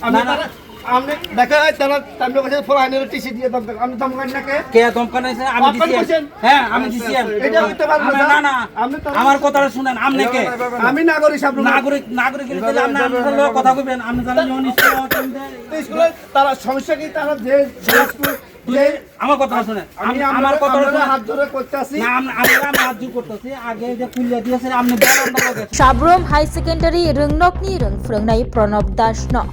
আমি আপনি দেখা তারা তার কাছে ফোরাইনের টিসি দিয়ে দমকান আমি দমকান না কে দমকান আছে আমি দিছি হ্যাঁ আমি দিছি এটা হইতে পারবে না না আমার কথাটা শুনেন আপনি কে আমি নাগরিক সাহেব নাগরিক তাহলে আপনার লোক কথা কইবেন আপনি জানেন স্কুলে তারা সমস্যা কি তারা যে আমার কথা শুনেন আমার কথা হাত ধরে করতেছি না আমি হাত জোর করতেছি আগে যে কুলিয়া দিয়েছে আপনি বলেন সাব্রম হাই सेकेन्डारि रोंनकनि रोंफोरोंनाय प्रणब दासनो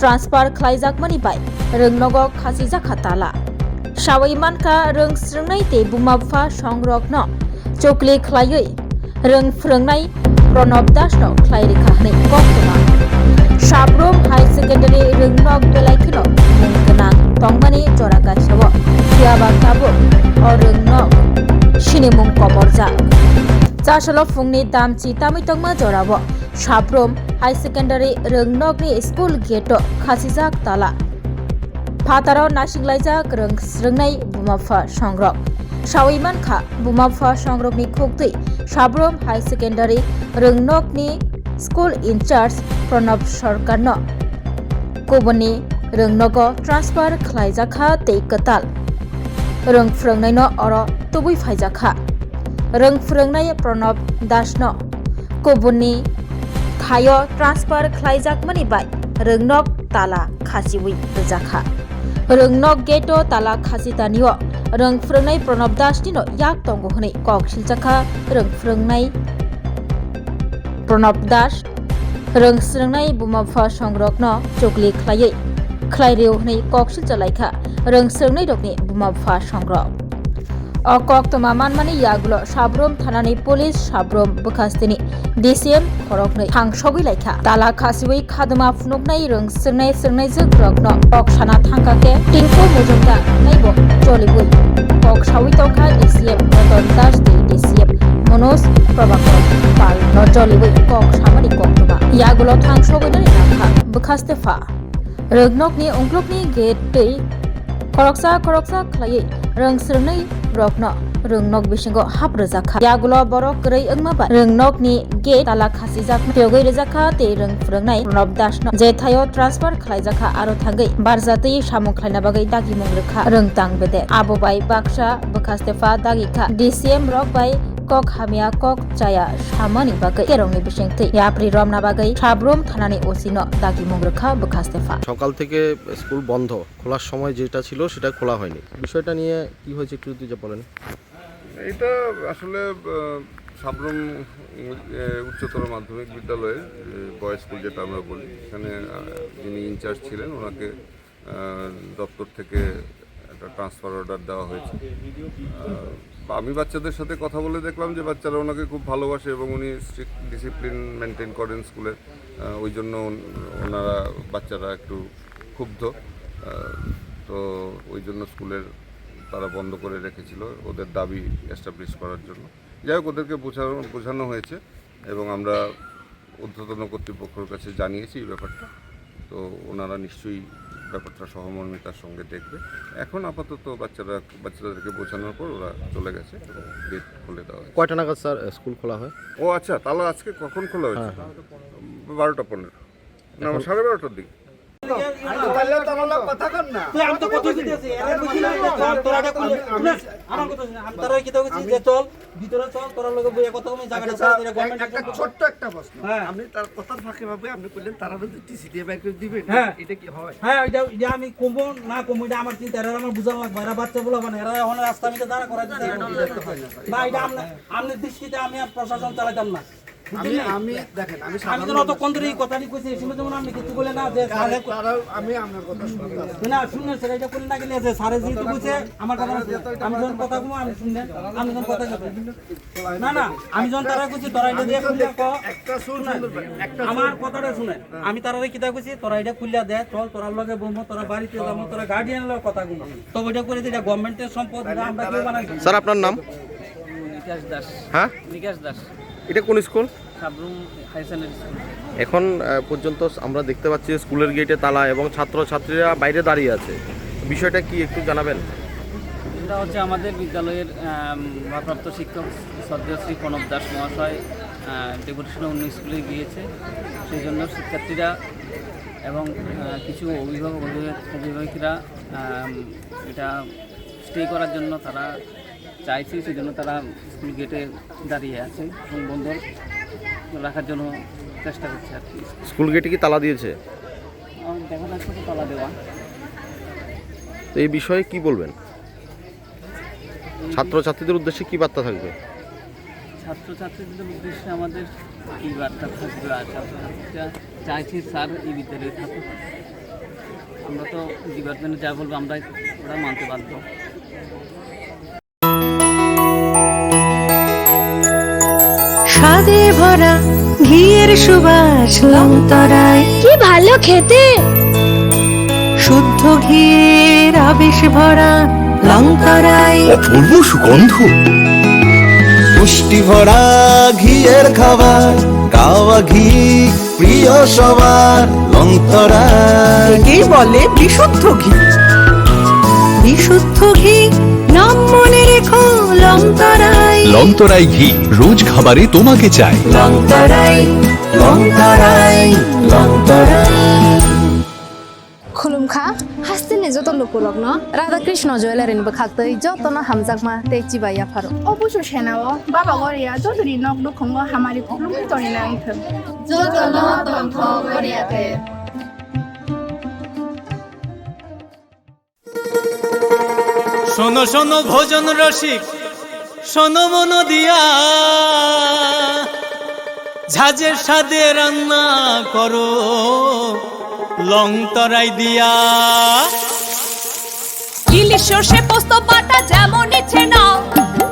ट्रान्सफार खालायजागमानि बाय रोंनगो खासिजाखा ताला सावैमानखा रोंस्रोंनाय ते बुमाबफा संरकनो चोक्लि खालायै रोंफोरोंनाय प्रणब दासनो खालायरेखा होनाय कक्तमा साब्रम हाई सेकेन्डारि रोंनक बेलायखिनो मुंगोनां तंमानि जरागासिनो सियाबाकाबो अ रोंनक सिनिमुं कमरजा चासल फुंनि दामची तामितंमा जराबो साब्रम हाई सेकेन्डारि रोंनकनि स्कुल गेट खासिजाक ताला फाताराव नासिंलायजाक रोंस्रोंनाय बुमाफा संरक सावैमानखा बुमाफा संरकनि खुगदै साब्रम हाई सेकेन्डारि रोंनकनि स्कुल इनचार्ज प्रणब सरकारनो गुबुननि रोंनगो ट्रान्सफार खालायजाखा तै कताल रोंफोरोंनायनो अर तुबै फायजाखा रोंफोरोंनाय प्रणब दासनो गुबुननि थायो ट्रान्सफार खालायजागमानि बाय रोंनक ताला खासिवै रजाखा रोंनक गेट ताला खासितानियो रोंफोरोंनाय प्रणब दासनिनो याक दंगो हनै ककसिलजाखा रोंफोरोंनाय प्रणब दास रोंस्रोंनाय बुमाफा संरकनो चोक्लि खालायै खालायरेव हनै ककसिलजालायखा रोंस्रोंनाय रकनि बुमाफा संरक अकक्तमा मानमानि यागुलो साब्रम थानानि पुलिस साब्रम बखास्तिनि DCM खरकनै थांसगैलायखा ताला खासिवै खादमा फुनुकनाय रोंस्रोंनाय सोंनायजों ग्रगनो ककसाना थांखाके टिंकु मुजुमदार नायबो चलिवै कक सावै तंखा DCM रतन दास DCM मनोज प्रभाकर पाल न चलिवै कक सामानि कक्तमा यागुलो थांसगैनानै नाखा बखास्तेफा रोंनकनि अंक्लकनि गेटै खरकसा खालायै रोंस्रोंनाय रकनो रोंनक बिसिंगो हाब्रजाखा यागुलो बरक गरै ओंमाबा रोंनकनि गेट ताला खासिजाक पेगै रजाखा ते रोंफोरोंनाय प्रणब दासनो जे थायो ट्रान्सफार खालायजाखा आरो थांगै बारजातै सामुं खालायना बागै दागि मुंग्रोखा रोंतां बेदे आबोबाय बाक्सा बखास्तेफा दागिखा DCM रक बाय कक हामिया कक जाया सामानि बागै केरंनि बिसिंथै याप्रि रमना बागै साब्रम थानानि ओसिनो दागि मुंग्रोखा बखास्तेफा সকাল থেকে স্কুল বন্ধ খোলার সময় যেটা ছিল সেটা খোলা হয়নি বিষয়টা নিয়ে কি হয়েছে একটু যদি বলেন এটা আসলে সাব্রম উচ্চতর মাধ্যমিক বিদ্যালয়ের বয়েজ স্কুল যেটা আমরা বলি এখানে যিনি ইনচার্জ ছিলেন ওনাকে দপ্তর থেকে একটা ট্রান্সফার অর্ডার দেওয়া হয়েছে আমি বাচ্চাদের সাথে কথা বলে দেখলাম যে বাচ্চারা ওনাকে খুব ভালোবাসে এবং উনি স্ট্রিক্ট ডিসিপ্লিন মেনটেন করেন স্কুলে ওই জন্য ওনারা বাচ্চারা একটু ক্ষুব্ধ তো ওই জন্য স্কুলের তারা বন্ধ করে রেখেছিল ওদের দাবি এস্টাবলিশ করার জন্য যাই হোক ওদেরকে বোঝানো হয়েছে এবং আমরা ঊর্ধ্বতন কর্তৃপক্ষের কাছে জানিয়েছি এই ব্যাপারটা তো ওনারা নিশ্চয়ই ব্যাপারটা সহমর্মিতার সঙ্গে দেখবে এখন আপাতত বাচ্চাদেরকে বোঝানোর পর ওরা চলে গেছে এবং গেট খুলে দেওয়া হয়েছে কয়টা নাগাদ স্যার স্কুল খোলা হয় ও আচ্ছা তাহলে আজকে কখন খোলা হয়েছে 12:15 না 12:30টার দিকে কথা কর না তুই আমি তো কত দিতেছি এর বুঝি না তোরা এটা কইলে আমার কথা আমি তারা কি তো কইছি যে চল ভিতরে চল তোরা লগে বইয়া কথা কমে জায়গাটা ছেড়ে দিলে গভর্নমেন্ট একটা ছোট্ট একটা প্রশ্ন আপনি তার কথার ফাঁকে ভাবে আপনি কইলেন তারা যদি টিসি দিয়ে বাইক করে দিবেন এটা কি হয় হ্যাঁ এটা আমি কমবো না কমবো এটা আমার চিন্তা এরা আমার বুঝানো লাগবে এরা বাচ্চা বলা মানে এরা এখন রাস্তা মিতে দাঁড়া করা দিতে না এটা আমনে দৃষ্টিতে আমি আর প্রশাসন চালাতাম না আমি দেখেন আমি তো অত কোন এই কথাটি কইছি এই সময় যেমন আপনি কিছু বলে না যে আমি আপনার কথা শুনলাম না শুনুন স্যার এটা বলে না গেলে যে স্যারে যেহেতু কইছে আমার কথা আমি যখন কথা কমু আমি শুনলেন আমি যখন কথা না না আমি যখন তারা কইছি তোরা এটা দিয়ে খুললে একটা শুনুন একটা আমার কথাটা শুনে আমি তারা কিতা কইছি তোরা এটা খুললে দে চল তোরা লগে বমু তোরা বাড়িতে যাবো তোরা গার্ডিয়ানের লগে কথা কমু তো ওইটা করে দিলে গভর্নমেন্টের সম্পদ আমরা কেউ বানাইছি স্যার আপনার নাম নিকাশ দাস হ্যাঁ নিকাশ দাস এটা কোন school Sabroom high secondary school এখন পর্যন্ত আমরা দেখতে পাচ্ছি স্কুলের গেটে তালা এবং ছাত্রছাত্রীরা বাইরে দাঁড়িয়ে আছে বিষয়টা কি একটু জানাবেন এটা হচ্ছে আমাদের বিদ্যালয়ের ভারপ্রাপ্ত শিক্ষক শ্রদ্ধেয় প্রণব দাস মহাশয় ডেপুটেশনে অন্য স্কুলে গিয়েছে সেই জন্য শিক্ষার্থীরা এবং কিছু অভিভাবকরা এটা স্টে করার জন্য তারা চাইছে, সেজন্য তারা স্কুল গেটে দাঁড়িয়ে আছে এবং বন্ধ রাখার জন্য চেষ্টা করছে আর কি। স্কুল গেটে কি তালা দিয়েছে? দেখা যাচ্ছে তো তালা দেওয়া। তো এই বিষয়ে কি বলবেন? ছাত্রছাত্রীদের উদ্দেশ্যে কি বার্তা থাকবে? ছাত্রছাত্রীদের উদ্দেশ্যে আমাদের কী বার্তা থাকবে? আর ছাত্রছাত্রীরা চাইছি স্যার এই বিদ্যালয়ে থাকুক। আমরা তো ডিপার্টমেন্টে যা বলবো আমরা ওরা মানতে বাধ্য। স্বাদে ভরা ঘিয়ের সুবাস লংতরায়, কি ভালো খেতে! শুদ্ধ ঘিয়ের আবেশ ভরা লংতরায়, অপূর্ব সুগন্ধ, পুষ্টি ভরা ঘিয়ের খাবার, গাওয়া ঘি প্রিয় সবার লংতরায়। একেই বলে বিশুদ্ধ ঘি। বিশুদ্ধ ঘি নাম মনে রেখো লংতরায়। লংতরাই ঘি রোজ খাবারে তোমাকে চাই। লংতরায়, লংতরায়, লংতরায়। खुलुमखा हास्तिनि जत लुकुलग्न राधाकृष्ण जुवेलारिनिबो खाक्तै जतनो हामजाकमा तेचिबा याफारो অবশ্য সেনাও বাবা গরিয়া যতরি নক দুখঙ্গ হামারি খুলুম তরি না আইথ जतनो तन्थ गरियाते শোনো শোনো ভোজন রসিক, শোনো মন দিয়া, ঝাঁঝের স্বাদে রান্না করো লংতরাই দিয়া। ইলিশ সর্ষে পোস্ত বাটা যেমন ইচ্ছে নাও,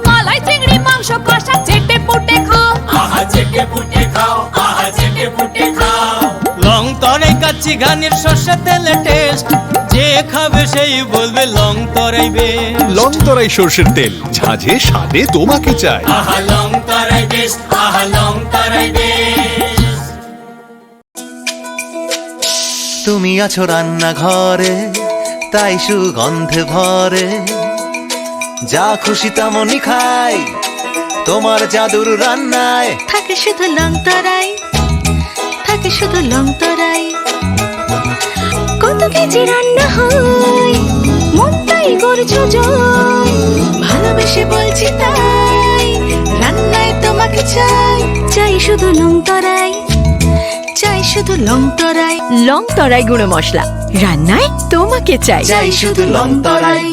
মালাই চিংড়ি মাংস কষা চেটে পুটে খাও। আহা চেটে পুটে খাও, আহা চেটে পুটে খাও। লংতরাই কাচ্চি ঘানির সর্ষে তেলে টেস্ট, যে খাবে সেই বলবে লংতরাই বেশ। লংতরাই সর্ষের তেল, ঝাঁঝে স্বাদে তোমাকে চাই। আহা লংতরাই বেশ, আহা লংতরাই বেশ। তুমি আছো রান্নাঘরে, তাই সুগন্ধে ভরে, যা খুশি তেমনই খাই তোমার জাদুর রান্নায়। থাকে শুধু লংতরাই, থাকে শুধু লংতরাই। কত কেজি রান্না হয় মনটাই করছো জয়, ভালোবেসে বলছি তাই রান্নায় তোমাকে চাই। চাই শুধু লংতরাই, চাই শুধু লংতরাই। লংতরাই গুঁড়ো মশলা, রান্নায় তোমাকে চাই। চাই শুধু লংতরাই।